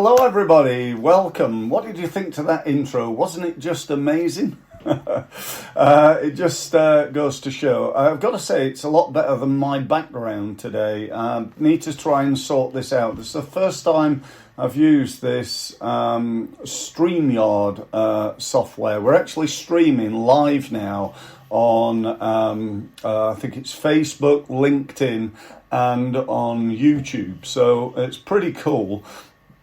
Hello everybody, welcome. What did you think to that intro? Wasn't it just amazing? It just goes to show. I've got to say it's a lot better than my background today. Need to try and sort this out. This is the first time I've used this StreamYard software. We're actually streaming live now on I think it's Facebook, LinkedIn and on YouTube. So it's pretty cool.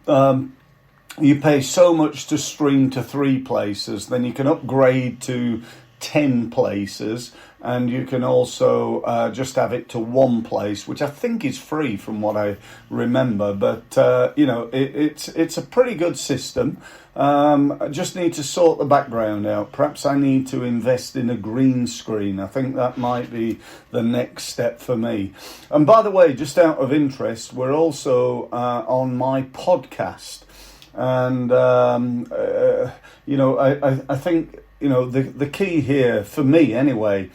You pay so much to stream to 3 places, then you can upgrade to 10 places, and you can also just have it to 1 place, which I think is free from what I remember. But it's a pretty good system. I just need to sort the background out. Perhaps I need to invest in a green screen. I think that might be the next step for me. And by the way, just out of interest, we're also on my podcast. And, I think, the key here, for me anyway,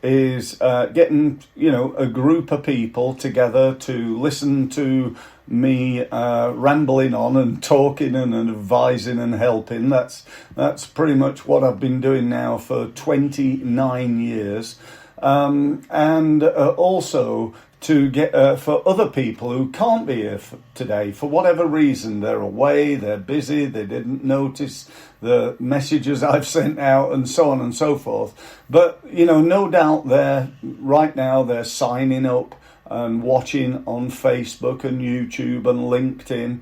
is getting, a group of people together to listen to me rambling on and talking and advising and helping. That's pretty much what I've been doing now for 29 years. And also to get for other people who can't be here today for whatever reason. They're away, they're busy, they didn't notice the messages I've sent out and so on and so forth. But, no doubt right now they're signing up and watching on Facebook and YouTube and LinkedIn.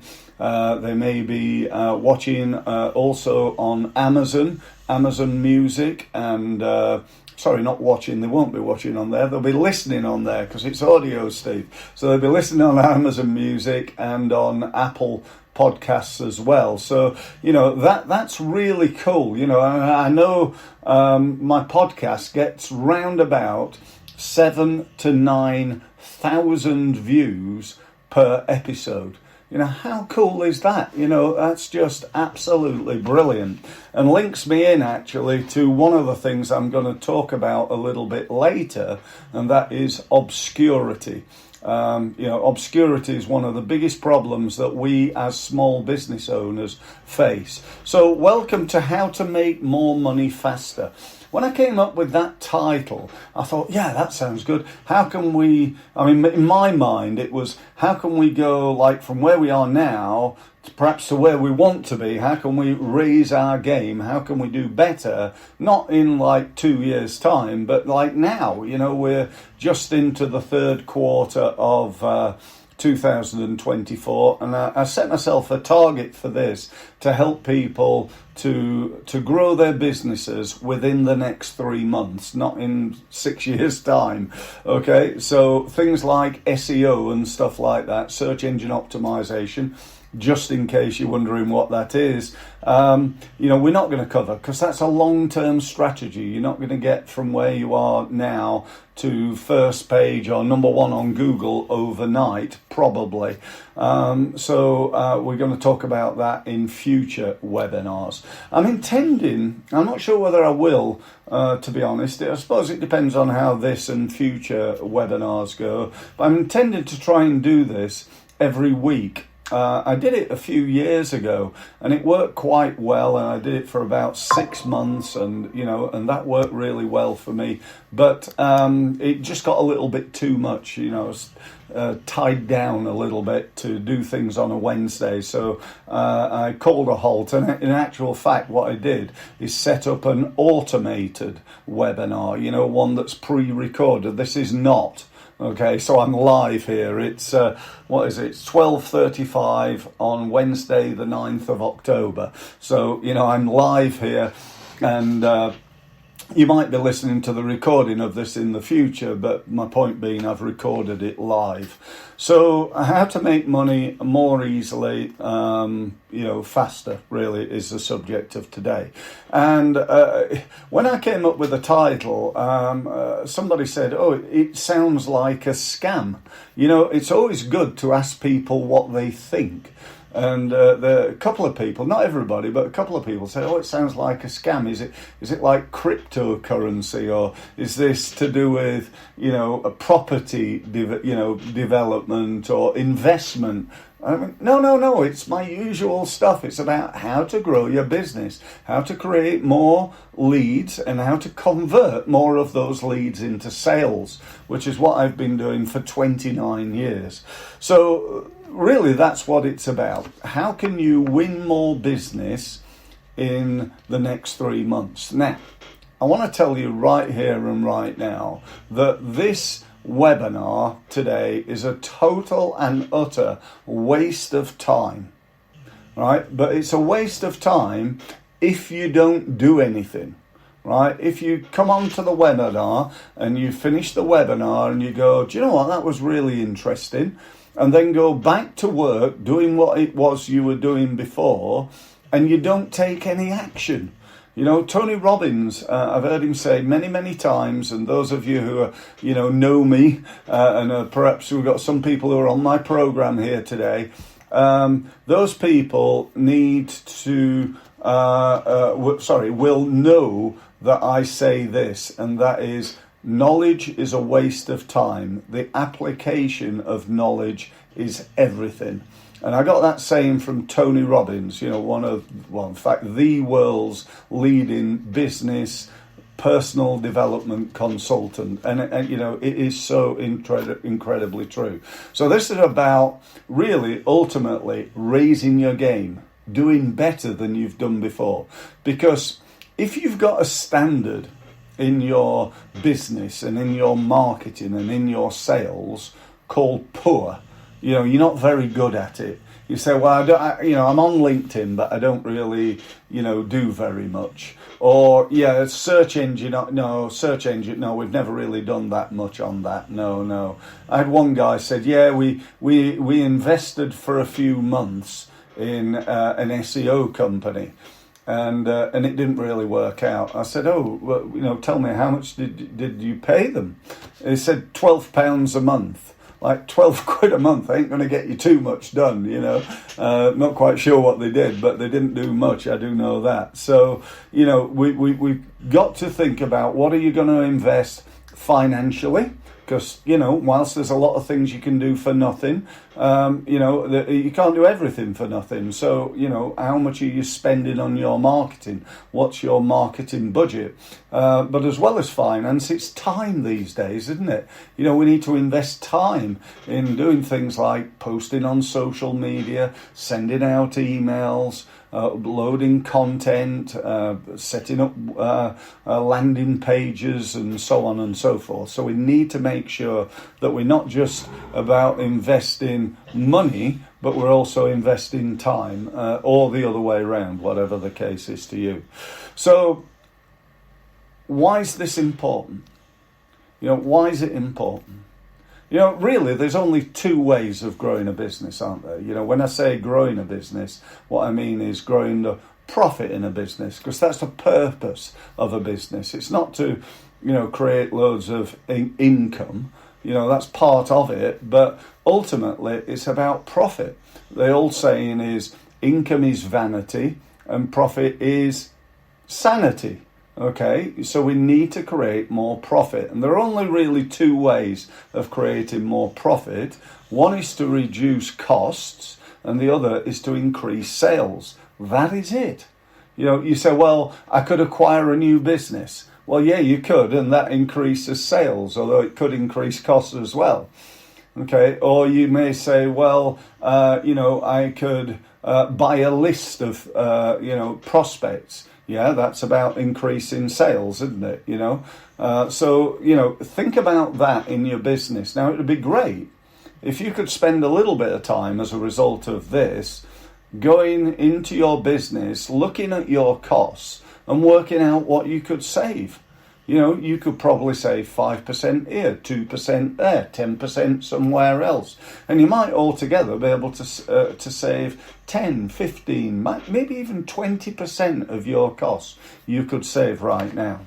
They may be watching also on Amazon Music and sorry, not watching. They won't be watching on there. They'll be listening on there because it's audio, Steve. So they'll be listening on Amazon Music and on Apple Podcasts as well. So, that's really cool. I know my podcast gets round about 7,000 to 9,000 views per episode. How cool is that? That's just absolutely brilliant and links me in actually to one of the things I'm going to talk about a little bit later, and that is obscurity. Obscurity is one of the biggest problems that we as small business owners face. So welcome to How to Make More Money Faster. When I came up with that title, I thought, yeah, that sounds good. In my mind, it was, how can we go from where we are now to perhaps to where we want to be? How can we raise our game? How can we do better? Not in 2 years' time, but now, we're just into the third quarter of 2024, and I set myself a target for this to help people to grow their businesses within the next 3 months, not in 6 years' time. Okay, so things like SEO and stuff like that, search engine optimization. Just in case you're wondering what that is, we're not going to cover, because that's a long-term strategy. You're not going to get from where you are now to first page or number 1 on Google overnight, probably. So we're going to talk about that in future webinars. I'm not sure whether I will, to be honest. I suppose it depends on how this and future webinars go. But I'm intending to try and do this every week. I did it a few years ago and it worked quite well, and I did it for about 6 months, and and that worked really well for me. But it just got a little bit too much, I was tied down a little bit to do things on a Wednesday. So I called a halt, and in actual fact what I did is set up an automated webinar, one that's pre-recorded. This is not. Okay, so I'm live here. It's, It's 12:35 on Wednesday, the 9th of October. So, I'm live here, and you might be listening to the recording of this in the future, but my point being, I've recorded it live. So how to make money more easily, faster, really, is the subject of today. And when I came up with the title, somebody said, it sounds like a scam. It's always good to ask people what they think. And a couple of people, not everybody, but a couple of people say, it sounds like a scam. Is it like cryptocurrency, or is this to do with, a property, development or investment I mean, no, it's my usual stuff. It's about how to grow your business, how to create more leads, and how to convert more of those leads into sales, which is what I've been doing for 29 years. So really, that's what it's about. How can you win more business in the next 3 months? Now, I want to tell you right here and right now that this webinar today is a total and utter waste of time, right? But it's a waste of time if you don't do anything, right? If you come on to the webinar and you finish the webinar and you go, do you know what, that was really interesting, and then go back to work doing what it was you were doing before, and you don't take any action. You know, Tony Robbins, I've heard him say many, many times, and those of you who are, know me, and perhaps we've got some people who are on my program here today, those people need to, will know that I say this, and that is, knowledge is a waste of time. The application of knowledge is everything. And I got that saying from Tony Robbins, in fact, the world's leading business personal development consultant. And it is so incredibly true. So this is about really ultimately raising your game, doing better than you've done before. Because if you've got a standard in your business and in your marketing and in your sales called poor, you're not very good at it. You say, well, I'm on LinkedIn, but I don't really, do very much. Or, search engine, no, we've never really done that much on that. No. I had one guy said, we invested for a few months in an SEO company. And it didn't really work out. I said, tell me, how much did you pay them? He said £12 a month. Like 12 quid a month ain't going to get you too much done, Not quite sure what they did, but they didn't do much. I do know that. So, we've got to think about what are you going to invest financially? Because, whilst there's a lot of things you can do for nothing, you can't do everything for nothing. So, how much are you spending on your marketing? What's your marketing budget? But as well as finance, it's time these days, isn't it? We need to invest time in doing things like posting on social media, sending out emails, uploading content, setting up landing pages, and so on and so forth. So we need to make sure that we're not just about investing money, but we're also investing time, or the other way around, whatever the case is to you. So why is this important? Why is it important? Really, there's only two ways of growing a business, aren't there? When I say growing a business, what I mean is growing the profit in a business, because that's the purpose of a business. It's not to, create loads of income. That's part of it, but ultimately it's about profit. The old saying is, income is vanity and profit is sanity. Okay, so we need to create more profit. And there are only really two ways of creating more profit. One is to reduce costs, and the other is to increase sales. That is it. You say, well, I could acquire a new business. Well, yeah, you could, and that increases sales, although it could increase costs as well. Okay, or you may say, well, I could buy a list of, prospects. Yeah, that's about increasing sales, isn't it? So think about that in your business. Now, it would be great if you could spend a little bit of time as a result of this, going into your business, looking at your costs and working out what you could save. You could probably save 5% here, 2% there, 10% somewhere else. And you might altogether be able to save 10, 15, maybe even 20% of your costs you could save right now.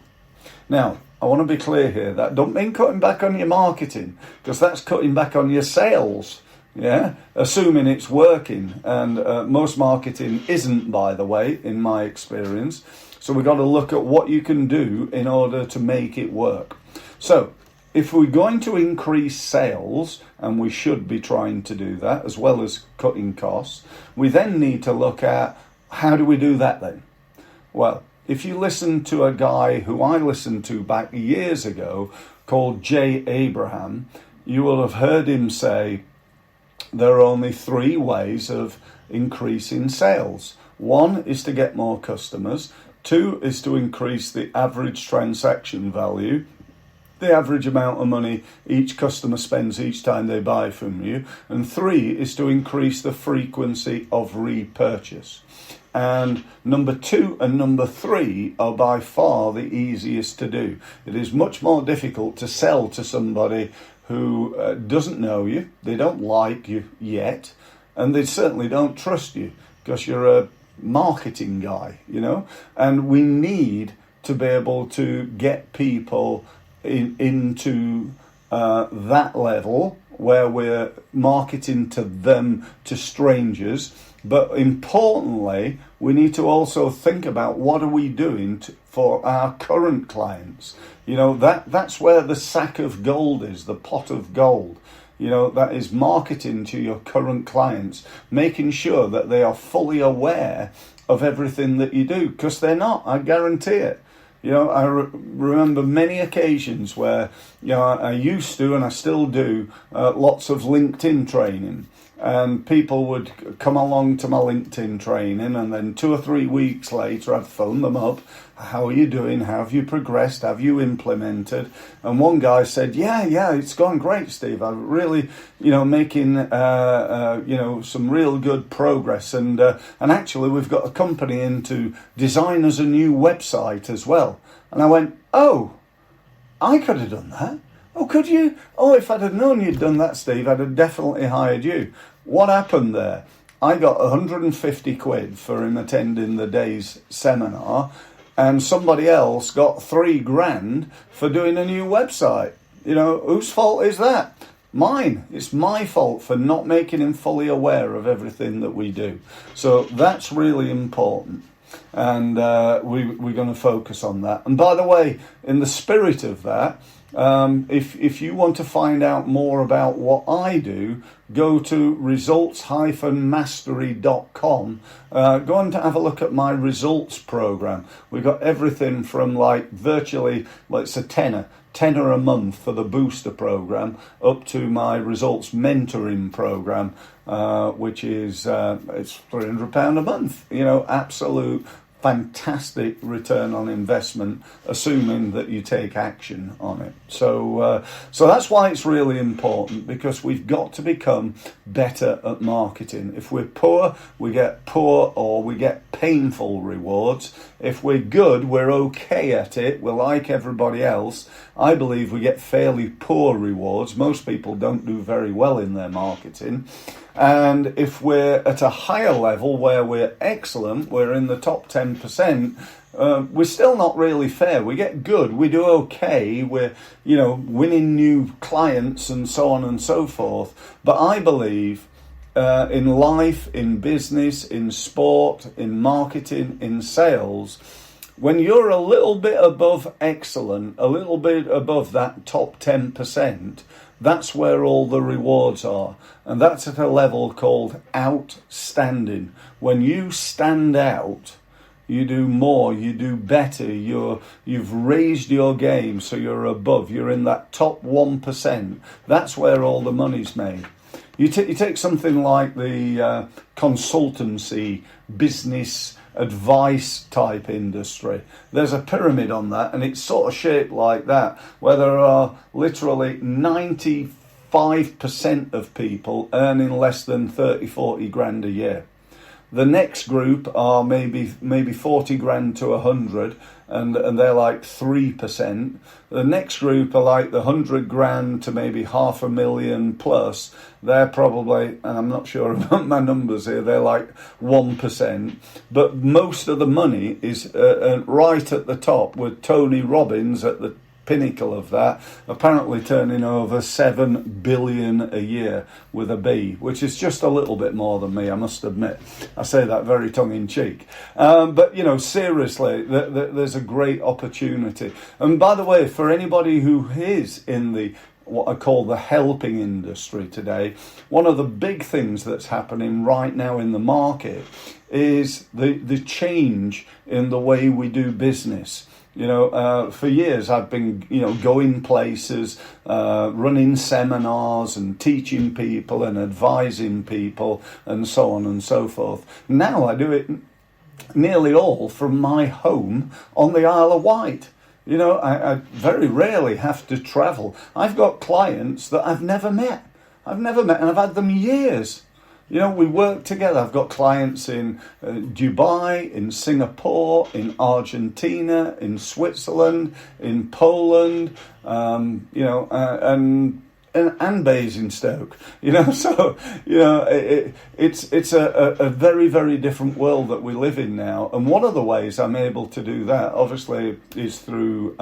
Now, I want to be clear here, that don't mean cutting back on your marketing, because that's cutting back on your sales. Yeah, assuming it's working. And most marketing isn't, by the way, in my experience. So we've got to look at what you can do in order to make it work. So if we're going to increase sales, and we should be trying to do that as well as cutting costs, we then need to look at how do we do that then? Well, if you listen to a guy who I listened to back years ago called Jay Abraham, you will have heard him say there are only 3 ways of increasing sales. 1 is to get more customers. 2 is to increase the average transaction value, the average amount of money each customer spends each time they buy from you. And 3 is to increase the frequency of repurchase. And number 2 and number 3 are by far the easiest to do. It is much more difficult to sell to somebody who doesn't know you, they don't like you yet, and they certainly don't trust you because you're a marketing guy, and we need to be able to get people into that level where we're marketing to them, to strangers. But importantly, we need to also think about what are we doing for our current clients. That's where the sack of gold is, the pot of gold. That is marketing to your current clients, making sure that they are fully aware of everything that you do, because they're not, I guarantee it. I remember many occasions where, I used to, and I still do, lots of LinkedIn training. And people would come along to my LinkedIn training, and then 2 or 3 weeks later, I'd phone them up. How are you doing? How have you progressed? Have you implemented? And one guy said, yeah, it's gone great, Steve. I'm really, making, some real good progress. And actually, we've got a company in to design us a new website as well. And I went, oh, I could have done that. Oh, could you? Oh, if I'd have known you'd done that, Steve, I'd have definitely hired you. What happened there? I got 150 quid for him attending the day's seminar, and somebody else got 3 grand for doing a new website. Whose fault is that? Mine. It's my fault for not making him fully aware of everything that we do. So that's really important. And we're going to focus on that. And by the way, in the spirit of that, if you want to find out more about what I do, go to results-mastery.com. Go on to have a look at my results program. We've got everything from virtually, it's a tenner a month for the booster program, up to my results mentoring program, which is it's £300 a month. Absolute fantastic return on investment, assuming that you take action on it. So that's why it's really important, because we've got to become better at marketing. If we're poor, we get poor or we get painful rewards. If we're good, we're okay at it, we're like everybody else. I believe we get fairly poor rewards. Most people don't do very well in their marketing. And if we're at a higher level where we're excellent, we're in the top 10%, we're still not really fair. We get good, we do okay, we're, winning new clients and so on and so forth. But I believe in life, in business, in sport, in marketing, in sales, when you're a little bit above excellent, a little bit above that top 10%, that's where all the rewards are. And that's at a level called outstanding. When you stand out, you do more, you do better, you've raised your game, so you're above, you're in that top 1%. That's where all the money's made. You take something like the consultancy, business advice type industry. There's a pyramid on that, and it's sort of shaped like that, where there are literally 95% of people earning less than 30-40 grand a year. The next group are maybe 40 grand to 100, and they're like 3%. The next group are like the 100 grand to maybe 500,000 plus. They're probably, and I'm not sure about my numbers here, they're like 1%. But most of the money is right at the top, with Tony Robbins at the pinnacle of that, apparently turning over 7 billion a year with a B, which is just a little bit more than me, I must admit. I say that very tongue-in-cheek. But, seriously, there's a great opportunity. And by the way, for anybody who is in the what I call the helping industry today, one of the big things that's happening right now in the market is the change in the way we do business. For years I've been, going places, running seminars and teaching people and advising people and so on and so forth. Now I do it nearly all from my home on the Isle of Wight. I very rarely have to travel. I've got clients that I've never met, and I've had them years. We work together. I've got clients in Dubai, in Singapore, in Argentina, in Switzerland, in Poland, and Basingstoke. So it's a very, very different world that we live in now. And one of the ways I'm able to do that, obviously, is through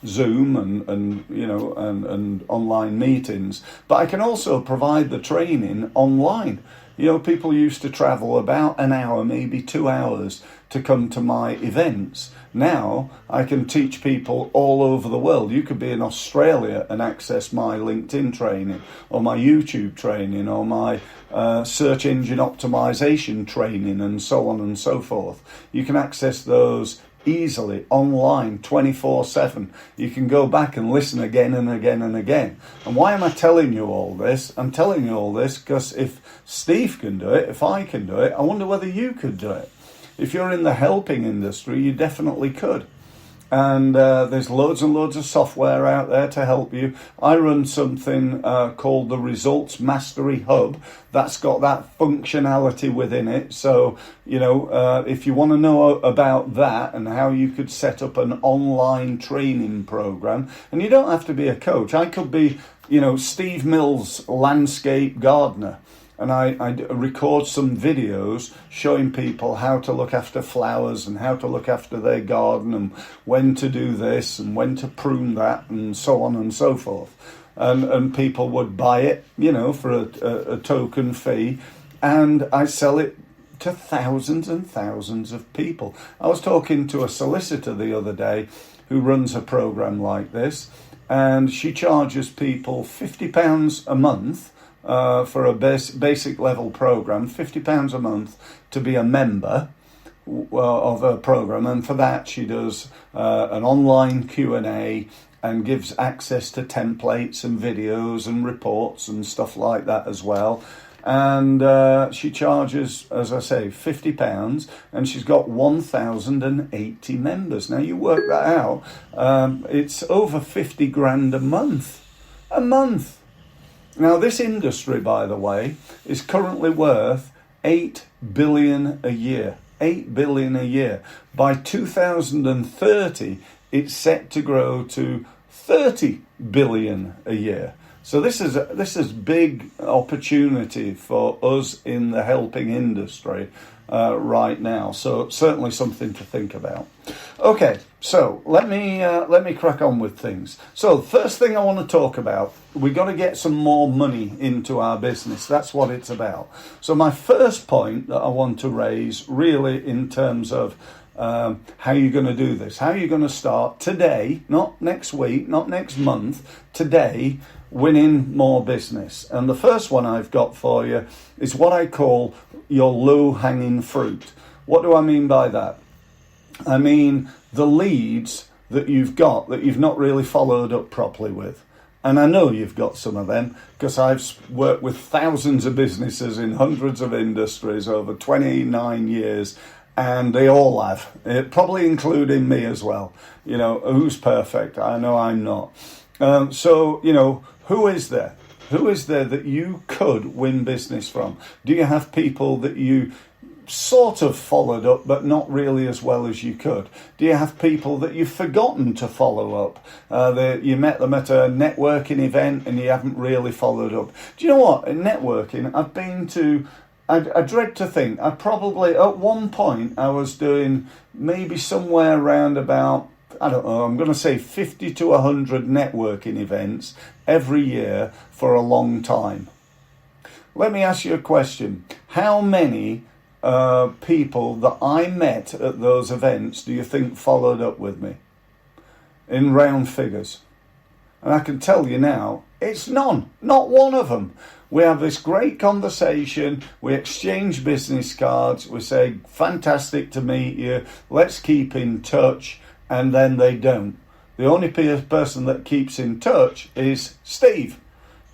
Zoom and online meetings. But I can also provide the training online. People used to travel about an hour, maybe 2 hours to come to my events. Now I can teach people all over the world. You could be in Australia and access my LinkedIn training or my YouTube training or my search engine optimization training and so on and so forth. You can access those easily online 24/7. You can go back and listen again and again and again. And why am I telling you all this? I'm telling you all this because if Steve can do it, if I can do it, I wonder whether you could do it. If you're in the helping industry, you definitely could. And there's loads and loads of software out there to help you. I run something called the Results Mastery Hub. That's got that functionality within it. So, if you want to know about that and how you could set up an online training program, and you don't have to be a coach. I could be, Steve Mills, landscape gardener. And I record some videos showing people how to look after flowers and how to look after their garden and when to do this and when to prune that and so on and so forth. And people would buy it, for a token fee, and I sell it to thousands and thousands of people. I was talking to a solicitor the other day who runs a program like this, and she charges people £50 a month for a basic level program, £50 a month to be a member of a program, and for that she does an online Q&A and gives access to templates and videos and reports and stuff like that as well. And she charges, as I say, £50, and she's got 1,080 members. Now you work that out, it's over 50 grand a month. Now, this industry, by the way, is currently worth 8 billion a year. 8 billion a year. By 2030, it's set to grow to 30 billion a year. So this is big opportunity for us in the helping industry right now. So certainly something to think about. Okay, so let me crack on with things. So first thing I want to talk about, we got to get some more money into our business. That's what it's about. So my first point that I want to raise, really, in terms of how you're going to do this, how you're going to start today, not next week, not next month, today, winning more business. And the first one I've got for you is what I call your low-hanging fruit. What do I mean by that? I mean the leads that you've got that you've not really followed up properly with. And I know you've got some of them because I've worked with thousands of businesses in hundreds of industries over 29 years, and they all have, probably including me as well. Who's perfect? I know I'm not. Who is there? Who is there that you could win business from? Do you have people that you sort of followed up, but not really as well as you could? Do you have people that you've forgotten to follow up? You met them at a networking event and you haven't really followed up. Do you know what? In networking, I've been to, I dread to think, I probably, at one point, I was doing maybe somewhere around about I don't know, I'm going to say 50 to 100 networking events every year for a long time. Let me ask you a question. How many people that I met at those events do you think followed up with me in round figures? And I can tell you now, it's none, not one of them. We have this great conversation, we exchange business cards, we say, fantastic to meet you, let's keep in touch, and then they don't. The only person that keeps in touch is Steve.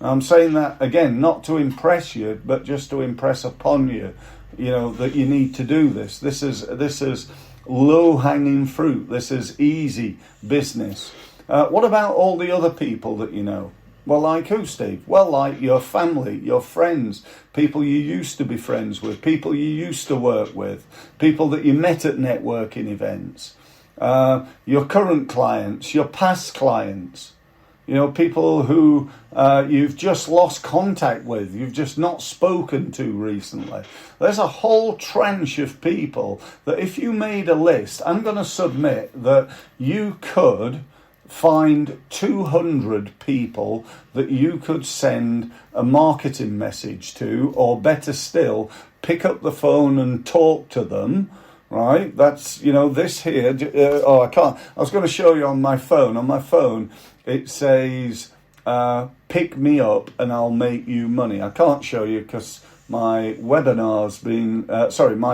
I'm saying that, again, not to impress you, but just to impress upon you, that you need to do this. This is low-hanging fruit. This is easy business. What about all the other people that you know? Well, like who, Steve? Well, like your family, your friends, people you used to be friends with, people you used to work with, people that you met at networking events, your current clients, your past clients, people who you've just lost contact with, you've just not spoken to recently. There's a whole tranche of people that if you made a list, I'm going to submit that you could find 200 people that you could send a marketing message to, or better still, pick up the phone and talk to them, right? That's, this here. I can't. I was going to show you on my phone. On my phone, it says, pick me up and I'll make you money. I can't show you because my my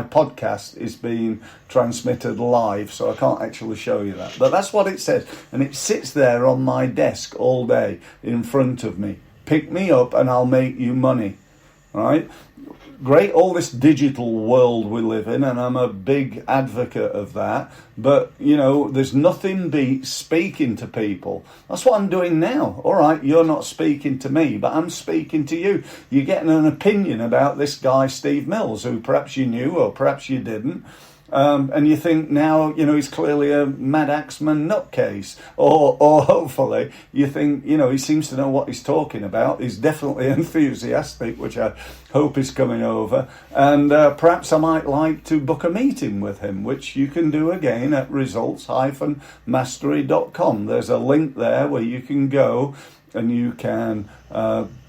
podcast is being transmitted live, so I can't actually show you that. But that's what it says, and it sits there on my desk all day in front of me. Pick me up and I'll make you money, right? Great, all this digital world we live in, and I'm a big advocate of that. But, there's nothing beats speaking to people. That's what I'm doing now. All right, you're not speaking to me, but I'm speaking to you. You're getting an opinion about this guy, Steve Mills, who perhaps you knew or perhaps you didn't. And you think now, he's clearly a Mad Axeman nutcase. Or hopefully you think, he seems to know what he's talking about. He's definitely enthusiastic, which I hope is coming over. And perhaps I might like to book a meeting with him, which you can do again at results-mastery.com. There's a link there where you can go and you can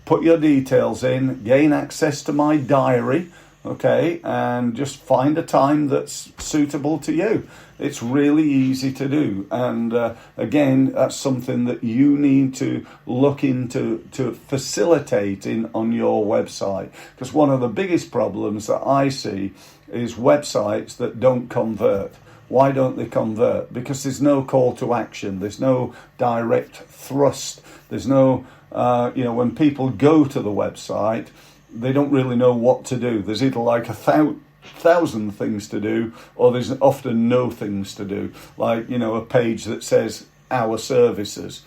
put your details in, gain access to my diary, okay, and just find a time that's suitable to you. It's really easy to do, and again, that's something that you need to look into to facilitating on your website, because one of the biggest problems that I see is websites that don't convert. Why don't they convert? Because there's no call to action, there's no direct thrust, there's no, when people go to the website, they don't really know what to do. There's either like 1,000 things to do, or there's often no things to do. Like, a page that says our services,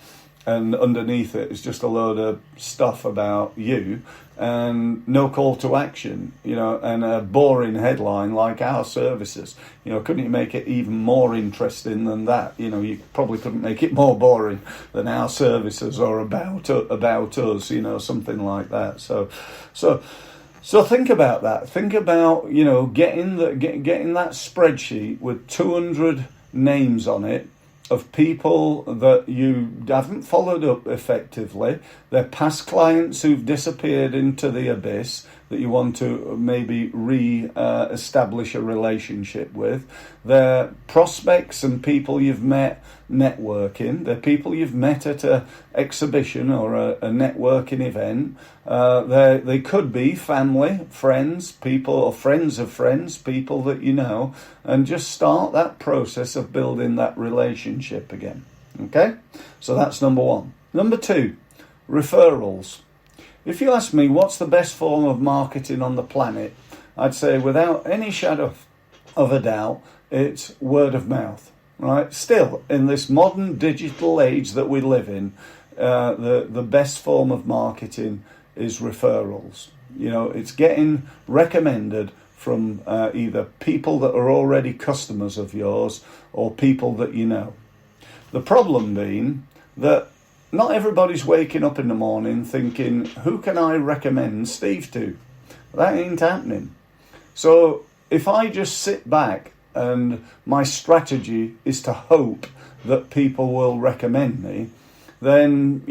and underneath it is just a load of stuff about you, and no call to action, and a boring headline like our services. Couldn't you make it even more interesting than that? You probably couldn't make it more boring than our services or about us, something like that. So think about that. Think about, getting that spreadsheet with 200 names on it of people that you haven't followed up effectively. They're past clients who've disappeared into the abyss that you want to maybe re-establish a relationship with. They're prospects and people you've met networking. They're people you've met at an exhibition or a networking event. They could be family, friends, people, or friends of friends, people that you know, and just start that process of building that relationship again. Okay? So that's number one. Number two, referrals. If you ask me what's the best form of marketing on the planet, I'd say without any shadow of a doubt, it's word of mouth, right? Still, in this modern digital age that we live in, the best form of marketing is referrals. It's getting recommended from either people that are already customers of yours or people that you know. The problem being that not everybody's waking up in the morning thinking, who can I recommend Steve to? That ain't happening. So if I just sit back and my strategy is to hope that people will recommend me, then,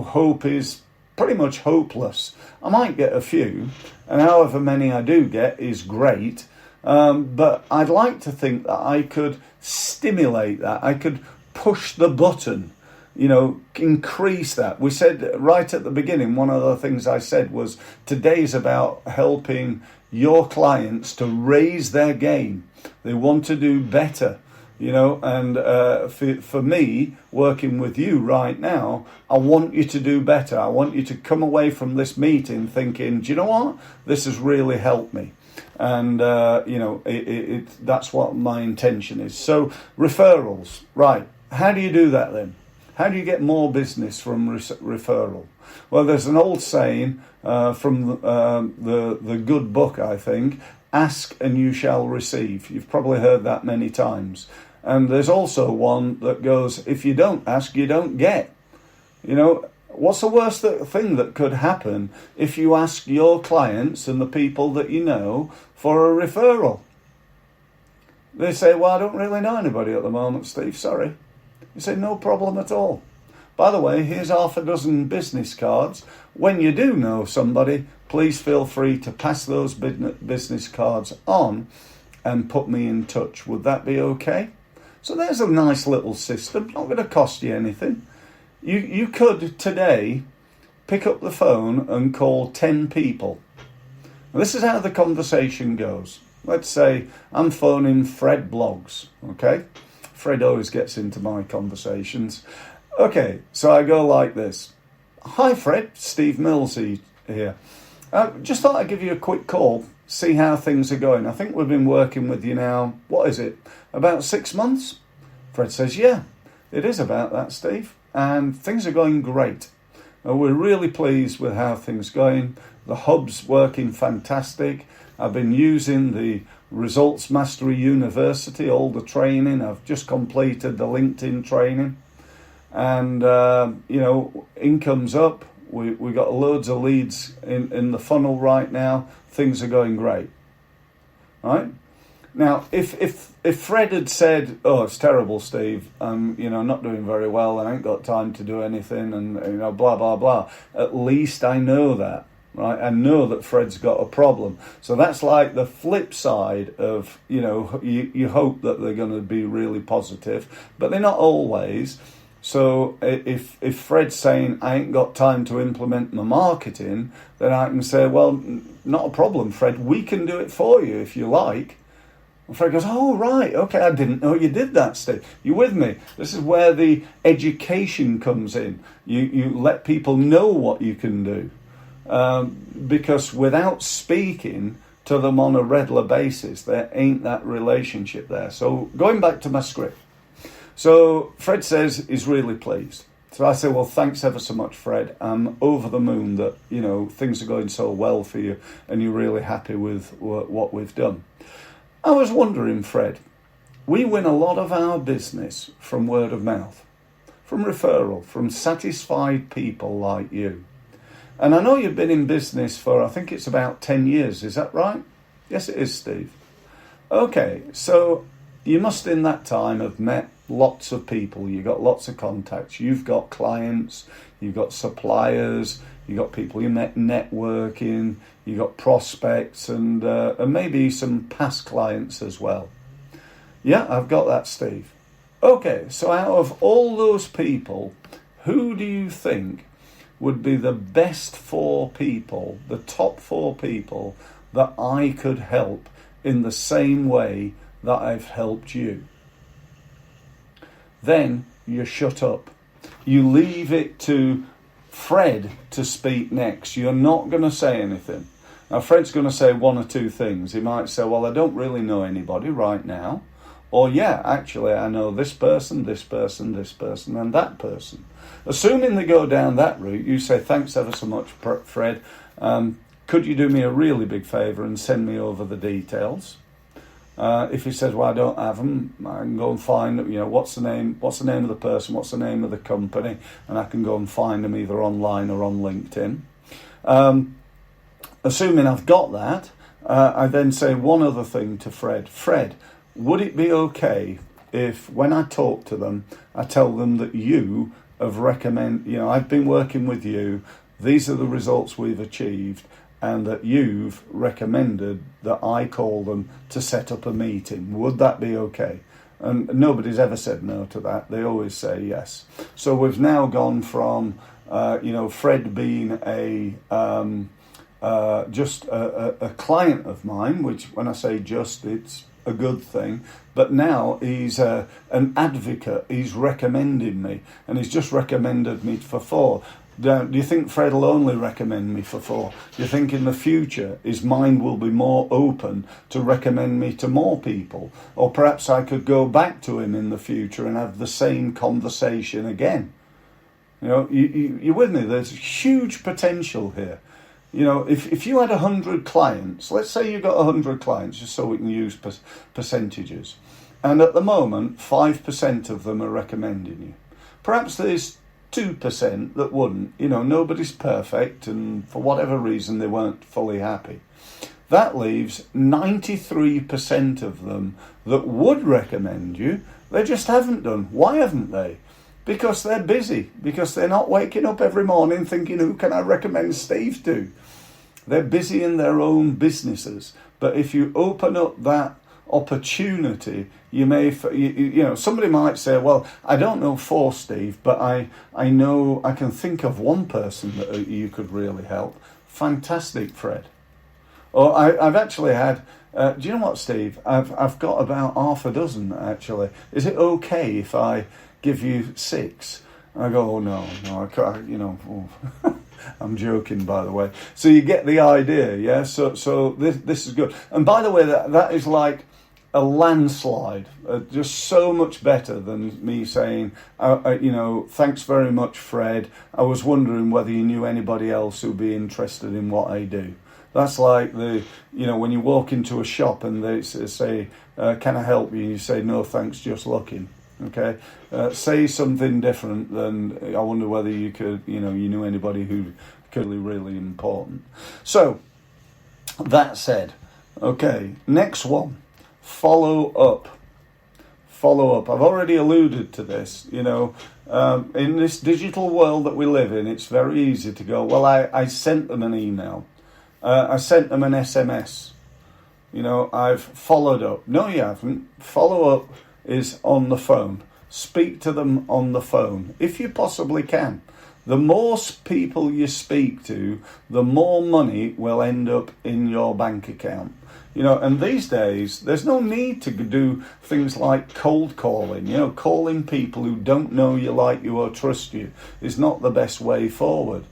hope is pretty much hopeless. I might get a few, and however many I do get is great, but I'd like to think that I could stimulate that. I could push the button, increase that. We said right at the beginning, one of the things I said was today's about helping your clients to raise their game. They want to do better, and for me, working with you right now, I want you to do better. I want you to come away from this meeting thinking, do you know what? This has really helped me. And, that's what my intention is. So referrals, right. How do you do that then? How do you get more business from referral? Well, there's an old saying from the good book, I think, ask and you shall receive. You've probably heard that many times. And there's also one that goes, if you don't ask, you don't get. What's the worst thing that could happen if you ask your clients and the people that you know for a referral? They say, well, I don't really know anybody at the moment, Steve, sorry. You say, no problem at all. By the way, here's half a dozen business cards. When you do know somebody, please feel free to pass those business cards on and put me in touch. Would that be okay? So there's a nice little system, not going to cost you anything. You could today pick up the phone and call 10 people. Now, this is how the conversation goes. Let's say I'm phoning Fred Blogs, okay? Fred always gets into my conversations. Okay, so I go like this. Hi Fred, Steve Mills here. Just thought I'd give you a quick call, see how things are going. I think we've been working with you now, what is it, about 6 months? Fred says, yeah, it is about that, Steve. And things are going great. We're really pleased with how things are going. The hub's working fantastic. I've been using the Results Mastery University, all the training. I've just completed the LinkedIn training. And, income's up. We got loads of leads in the funnel right now. Things are going great. Right? Now, if Fred had said, oh, it's terrible, Steve, not doing very well, I ain't got time to do anything, and, blah, blah, blah, at least I know that. Right, I know that Fred's got a problem. So that's like the flip side of, you hope that they're going to be really positive, but they're not always. So if Fred's saying, I ain't got time to implement my marketing, then I can say, well, not a problem, Fred. We can do it for you if you like. And Fred goes, oh, right, okay, I didn't know you did that, Steve. You with me? This is where the education comes in. You let people know what you can do. Because without speaking to them on a regular basis, there ain't that relationship there. So going back to my script. So Fred says he's really pleased. So I say, well, thanks ever so much, Fred. I'm over the moon that, things are going so well for you and you're really happy with what we've done. I was wondering, Fred, we win a lot of our business from word of mouth, from referral, from satisfied people like you. And I know you've been in business for, I think it's about 10 years. Is that right? Yes, it is, Steve. Okay, so you must in that time have met lots of people. You've got lots of contacts. You've got clients. You've got suppliers. You've got people you met networking. You've got prospects and maybe some past clients as well. Yeah, I've got that, Steve. Okay, so out of all those people, who do you think would be the best 4 people, the top 4 people that I could help in the same way that I've helped you? Then you shut up. You leave it to Fred to speak next. You're not going to say anything. Now, Fred's going to say 1 or 2 things. He might say, well, I don't really know anybody right now. Or, yeah, actually, I know this person, this person, this person, and that person. Assuming they go down that route, you say, thanks ever so much, Fred. Could you do me a really big favour and send me over the details? If he says, well, I don't have them, I can go and find, what's the name of the person, what's the name of the company, and I can go and find them either online or on LinkedIn. Assuming I've got that, I then say one other thing to Fred. Fred, would it be okay if when I talk to them, I tell them that you have I've been working with you, these are the results we've achieved, and that you've recommended that I call them to set up a meeting. Would that be okay? And nobody's ever said no to that. They always say yes. So we've now gone from, Fred being just a client of mine, which when I say just, it's a good thing, but now he's an advocate. He's recommending me, and he's just recommended me for 4. Do you think Fred will only recommend me for 4? Do you think in the future his mind will be more open to recommend me to more people? Or perhaps I could go back to him in the future and have the same conversation again? You're with me? There's huge potential here. If you had 100 clients, let's say you got 100 clients, just so we can use percentages, and at the moment 5% of them are recommending you. Perhaps there's 2% that wouldn't. Nobody's perfect, and for whatever reason they weren't fully happy. That leaves 93% of them that would recommend you. They just haven't done. Why haven't they? Because they're busy. Because they're not waking up every morning thinking, who can I recommend Steve to? They're busy in their own businesses. But if you open up that opportunity, you may, somebody might say, well, I don't know 4, Steve, but I know I can think of one person that you could really help. Fantastic, Fred. Or I've actually had, do you know what, Steve? I've got about half a dozen, actually. Is it okay if I give you 6? I go, oh, no, I can't, I'm joking, by the way. So you get the idea, yeah? So this is good. And by the way, that is like a landslide, just so much better than me saying, thanks very much, Fred. I was wondering whether you knew anybody else who'd be interested in what I do. That's like when you walk into a shop and they say, can I help you? And you say, no, thanks, just looking. Okay, say something different than, I wonder whether you could, you knew anybody who could be really important. So, that said, okay, next one, follow up. Follow up. I've already alluded to this, in this digital world that we live in, it's very easy to go, well, I sent them an email. I sent them an SMS. I've followed up. No, you haven't. Follow up is on the phone. Speak to them on the phone, if you possibly can. The more people you speak to, the more money will end up in your bank account. And these days, there's no need to do things like cold calling. Calling people who don't know you, like you, or trust you is not the best way forward.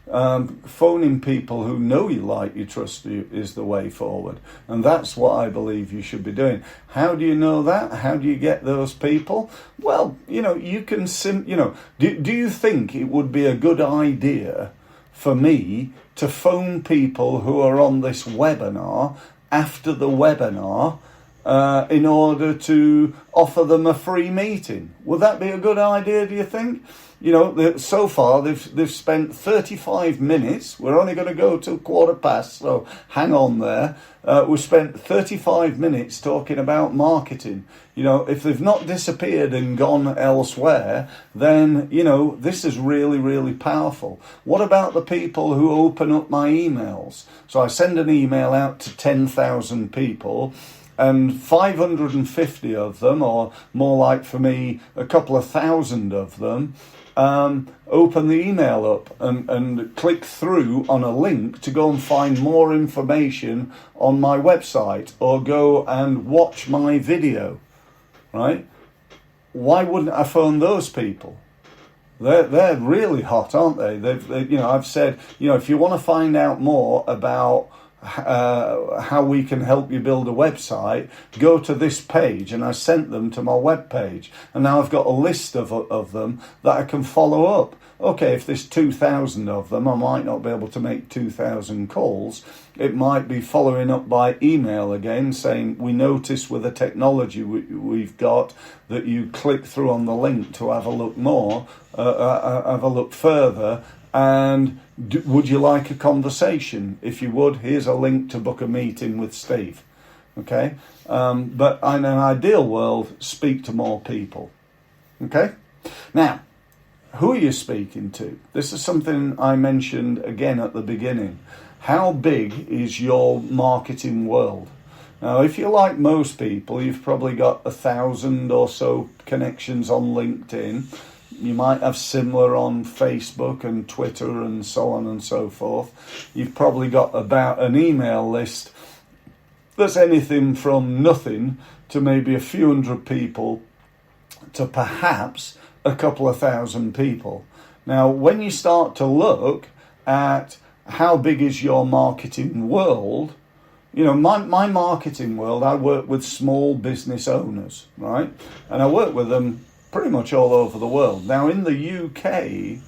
Phoning people who know you, like you, trust you is the way forward, and that's what I believe you should be doing. How do you know that? How do you get those people? Well, you can do you think it would be a good idea for me to phone people who are on this webinar after the webinar in order to offer them a free meeting? Would that be a good idea, do you think? So far they've spent 35 minutes. We're only going to go till 15:15, so hang on there. We've spent 35 minutes talking about marketing. If they've not disappeared and gone elsewhere, then, this is really, really powerful. What about the people who open up my emails? So I send an email out to 10,000 people, and 550 of them, or more like for me, a couple of thousand of them, open the email up and click through on a link to go and find more information on my website or go and watch my video, right? Why wouldn't I phone those people? They're really hot, aren't they? I've said, if you want to find out more about how we can help you build a website, go to this page, and I sent them to my web page, and now I've got a list of them that I can follow up. Okay, if there's 2,000 of them, I might not be able to make 2,000 calls. It might be following up by email again, saying, we notice with the technology we've got that you click through on the link to have a look more, have a look further, and would you like a conversation? If you would, here's a link to book a meeting with Steve. okay? But in an ideal world, speak to more people, okay? Now, who are you speaking to? This is something I mentioned again at the beginning. How big is your marketing world? Now, if you're like most people, you've probably got 1,000 or so connections on LinkedIn. You might have similar on Facebook and Twitter and so on and so forth. You've probably got about an email list that's anything from nothing to maybe a few hundred people to perhaps a couple of thousand people. Now, when you start to look at how big is your marketing world, my marketing world, I work with small business owners, right? And I work with them pretty much all over the world. Now, in the UK,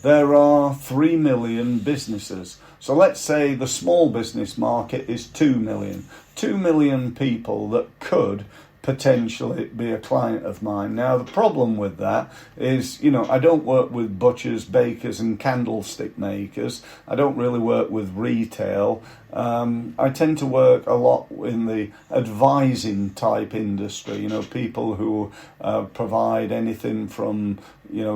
there are 3 million businesses. So let's say the small business market is 2 million. 2 million people that could potentially be a client of mine. Now, the problem with that is, I don't work with butchers, bakers and candlestick makers. I don't really work with retail. I tend to work a lot in the advising type industry, people who provide anything from,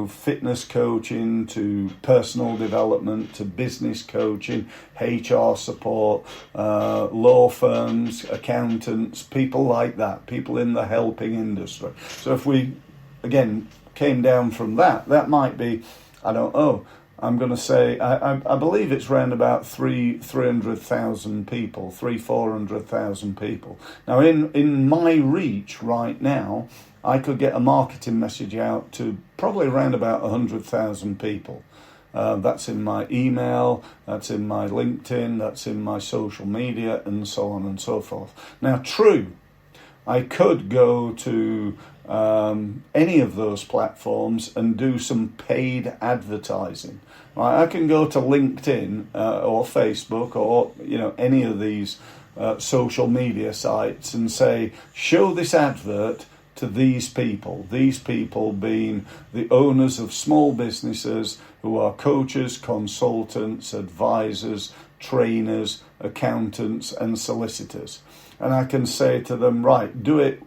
fitness coaching to personal development to business coaching, HR support, law firms, accountants, people like that, people in the helping industry. So if we, again, came down from that, that might be, I'm going to say, I believe it's around about 300,000 people, 400,000 people. Now, in my reach right now, I could get a marketing message out to probably around about 100,000 people. That's in my email, that's in my LinkedIn, that's in my social media, and so on and so forth. Now, true, I could go to any of those platforms and do some paid advertising. Right? I can go to LinkedIn or Facebook or any of these social media sites and say, show this advert to these people being the owners of small businesses who are coaches, consultants, advisors, trainers, accountants and solicitors. And I can say to them, right, do it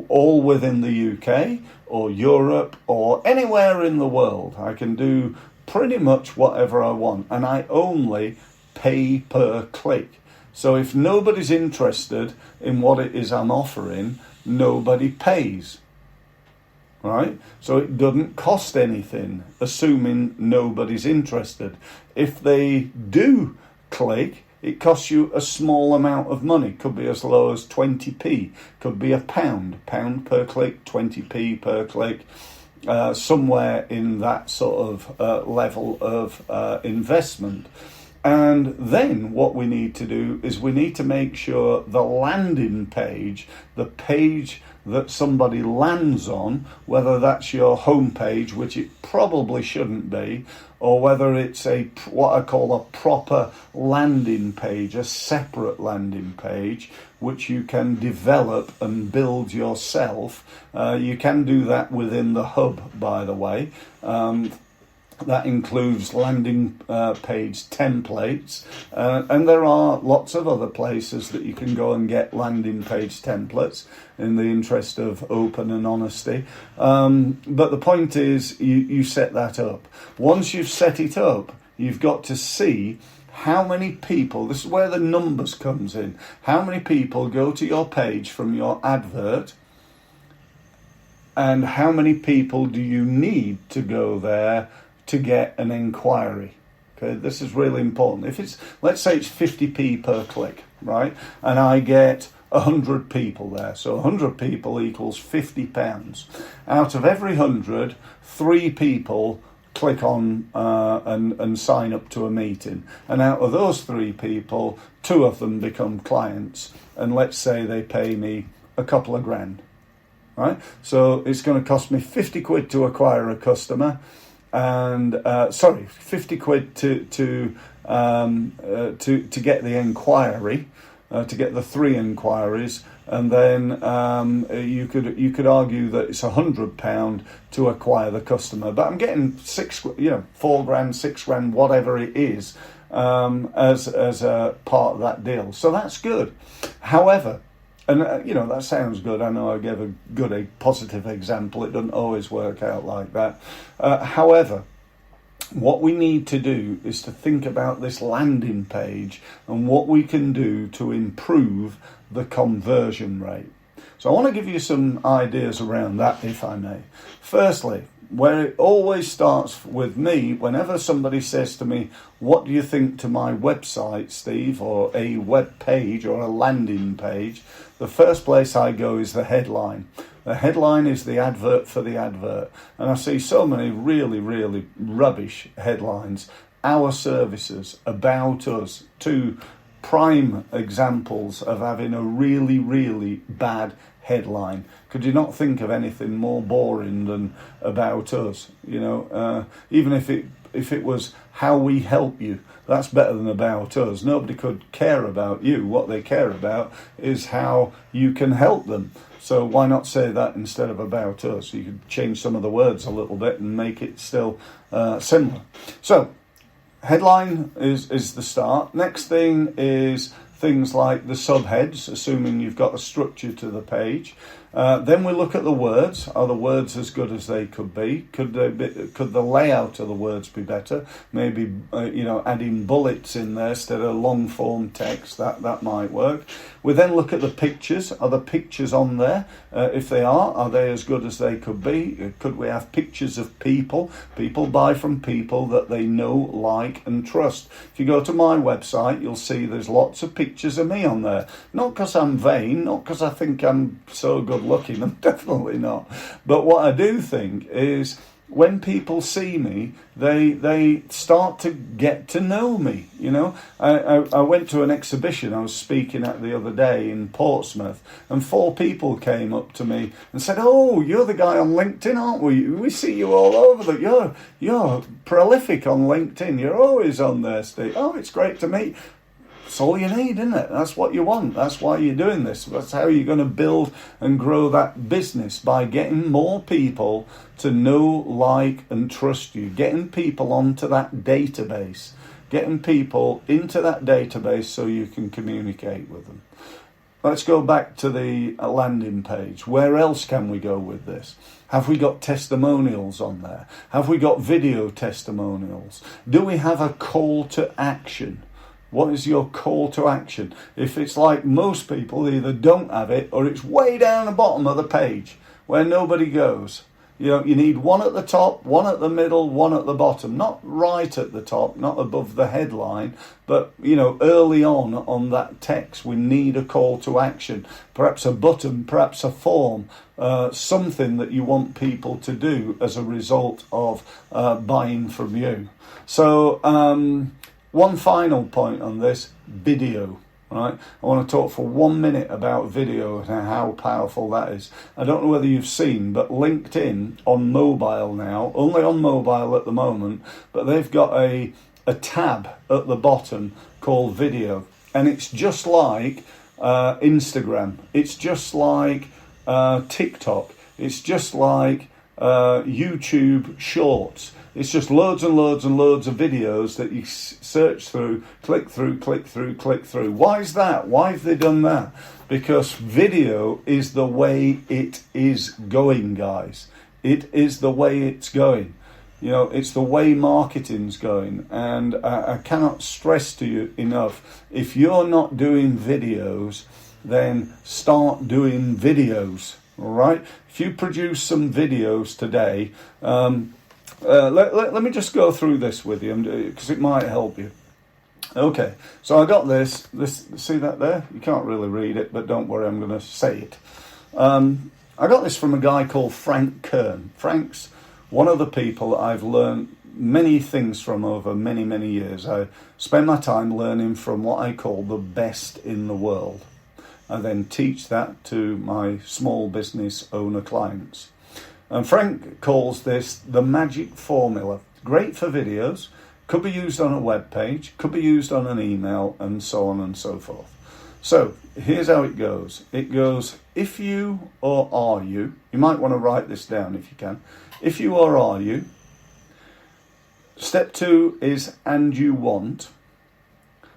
all within the UK or Europe or anywhere in the world. I can do pretty much whatever I want, and I only pay per click. So if nobody's interested in what it is I'm offering, nobody pays, right? So it doesn't cost anything, assuming nobody's interested. If they do click, it costs you a small amount of money. Could be as low as 20p, could be a pound per click, 20p per click, somewhere in that sort of level of investment. And then what we need to do is we need to make sure the landing page, the page that somebody lands on, whether that's your home page, which it probably shouldn't be, or whether it's what I call a proper landing page, a separate landing page, which you can develop and build yourself. You can do that within the hub, by the way. That includes landing page templates, and there are lots of other places that you can go and get landing page templates in the interest of open and honesty. But the point is, you set that up. Once you've set it up, you've got to see how many people, this is where the numbers comes in, how many people go to your page from your advert, and how many people do you need to go there to get an inquiry. Okay, this is really important. If it's, let's say it's 50p per click, right? And I get 100 people there. So 100 people equals £50. Out of every 100, 3 people click on and sign up to a meeting. And out of those 3 people, 2 of them become clients. And let's say they pay me a couple of grand, right? So it's going to cost me 50 quid to acquire a customer. And 50 quid to get the inquiry, to get the 3 inquiries, and then you could argue that it's £100 to acquire the customer. But I'm getting 4 grand, 6 grand, whatever it is, as a part of that deal. So that's good. However, And, that sounds good. I know I gave a positive example. It doesn't always work out like that. However, what we need to do is to think about this landing page and what we can do to improve the conversion rate. So I want to give you some ideas around that, if I may. Firstly, where it always starts with me, whenever somebody says to me, what do you think to my website, Steve, or a web page or a landing page, the first place I go is the headline. The headline is the advert for the advert. And I see so many really, really rubbish headlines. Our services, about us, two prime examples of having a really, really bad headline. Could you not think of anything more boring than about us? Even if it was how we help you, that's better than about us. Nobody could care about you. What they care about is how you can help them. So why not say that instead of about us? You could change some of the words a little bit and make it still similar. So headline is the start. Next thing is things like the subheads, assuming you've got a structure to the page. Then we look at the words. Are the words as good as they could be? Could the layout of the words be better? Maybe adding bullets in there instead of long form text. That might work. We then look at the pictures. Are the pictures on there? If they are they as good as they could be? Could we have pictures of people? People buy from people that they know, like and trust. If you go to my website, you'll see there's lots of pictures of me on there. Not because I'm vain, not because I think I'm so good looking, I'm definitely not. But what I do think is when people see me, they start to get to know me. I went to an exhibition I was speaking at the other day in Portsmouth, and 4 people came up to me and said, "Oh, you're the guy on LinkedIn, aren't we? We see you all over. You're prolific on LinkedIn. You're always on there, Steve. Oh, it's great to meet." That's all you need, isn't it? That's what you want. That's why you're doing this. That's how you're going to build and grow that business, by getting more people to know, like, and trust you. Getting people onto that database. Getting people into that database so you can communicate with them. Let's go back to the landing page. Where else can we go with this? Have we got testimonials on there? Have we got video testimonials? Do we have a call to action? What is your call to action? If it's like most people, they either don't have it or it's way down the bottom of the page where nobody goes. You need one at the top, one at the middle, one at the bottom. Not right at the top, not above the headline, but, early on that text, we need a call to action. Perhaps a button, perhaps a form, something that you want people to do as a result of buying from you. So, one final point on this, video, right? I want to talk for 1 minute about video and how powerful that is. I don't know whether you've seen, but LinkedIn on mobile now, only on mobile at the moment, but they've got a tab at the bottom called video. And it's just like Instagram. It's just like TikTok. It's just like YouTube Shorts. It's just loads and loads and loads of videos that you search through, click through, click through, click through. Why is that? Why have they done that? Because video is the way it is going, guys. It is the way it's going. It's the way marketing's going. And I cannot stress to you enough, if you're not doing videos, then start doing videos, all right? If you produce some videos today, let me just go through this with you, because it might help you. Okay, so I got this. See that there? You can't really read it, but don't worry, I'm going to say it. I got this from a guy called Frank Kern. Frank's one of the people that I've learned many things from over many, many years. I spend my time learning from what I call the best in the world. I then teach that to my small business owner clients. And Frank calls this the magic formula. Great for videos, could be used on a web page, could be used on an email, and so on and so forth. So here's how it goes. It goes, if you or are you might want to write this down if you can. If you or are you. Step 2 is and you want.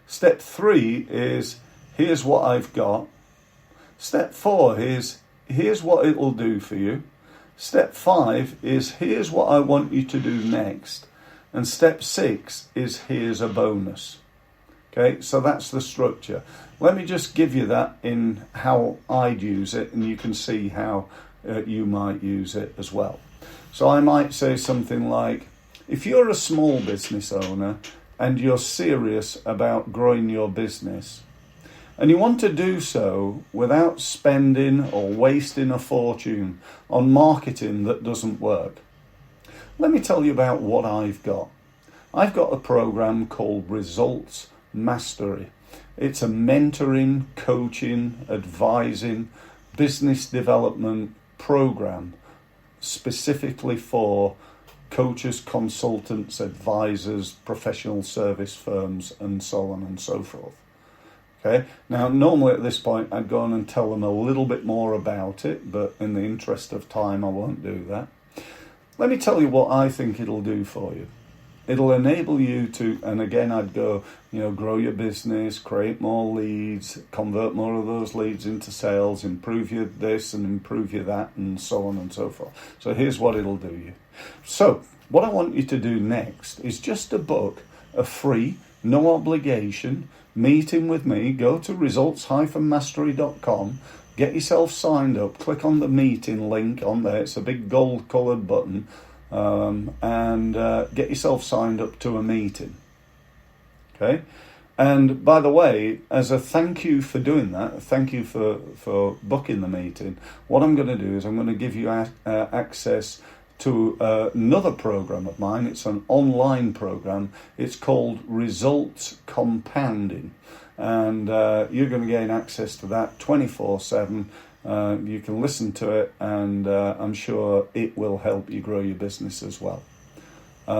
Step 3 is here's what I've got. Step 4 is, here's what it will do for you. Step 5 is, here's what I want you to do next. And step 6 is, here's a bonus. Okay, so that's the structure. Let me just give you that in how I'd use it, and you can see how you might use it as well. So I might say something like, if you're a small business owner and you're serious about growing your business, and you want to do so without spending or wasting a fortune on marketing that doesn't work, let me tell you about what I've got. I've got a program called Results Mastery. It's a mentoring, coaching, advising, business development program specifically for coaches, consultants, advisors, professional service firms, and so on and so forth. Okay. Now, normally at this point, I'd go on and tell them a little bit more about it, but in the interest of time, I won't do that. Let me tell you what I think it'll do for you. It'll enable you to, and again, I'd go, grow your business, create more leads, convert more of those leads into sales, improve your this and improve your that, and so on and so forth. So here's what it'll do you. So what I want you to do next is just to book a free, no obligation meeting with me. Go to results-mastery.com, get yourself signed up, click on the meeting link on there. It's a big gold coloured button. And get yourself signed up to a meeting. Okay? And by the way, as a thank you for doing that, thank you for booking the meeting, what I'm going to do is I'm going to give you access to another program of mine. It's an online program. It's called Results Compounding. And you're going to gain access to that 24/7. You can listen to it, and I'm sure it will help you grow your business as well.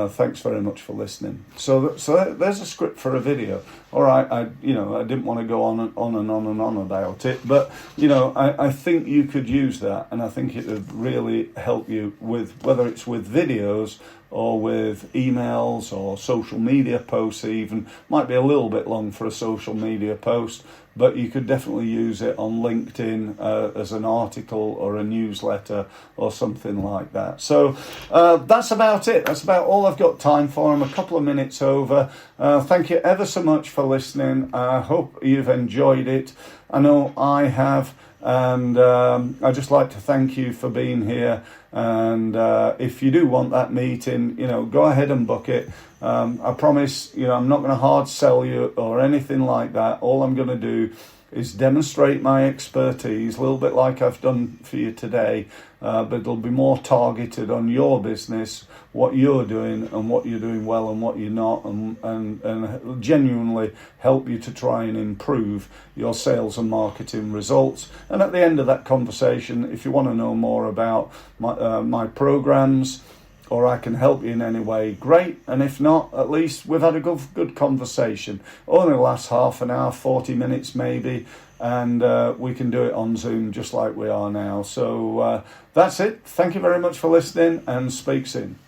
Thanks very much for listening. So there's a script for a video. All right, I didn't want to go on and on about it, but I think you could use that, and I think it would really help you with whether it's with videos or with emails or social media posts even. Might be a little bit long for a social media post, but you could definitely use it on LinkedIn as an article or a newsletter or something like that. So that's about it. That's about all I've got time for. I'm a couple of minutes over. Thank you ever so much for listening. I hope you've enjoyed it. I know I have. And I'd just like to thank you for being here. And if you do want that meeting, go ahead and book it. I promise, I'm not going to hard sell you or anything like that. All I'm going to do is demonstrate my expertise, a little bit like I've done for you today, but it'll be more targeted on your business, what you're doing and what you're doing well and what you're not, and genuinely help you to try and improve your sales and marketing results. And at the end of that conversation, if you want to know more about my programs, or I can help you in any way, great. And if not, at least we've had a good conversation. Only lasts half an hour, 40 minutes maybe, and we can do it on Zoom just like we are now. So that's it. Thank you very much for listening, and speak soon.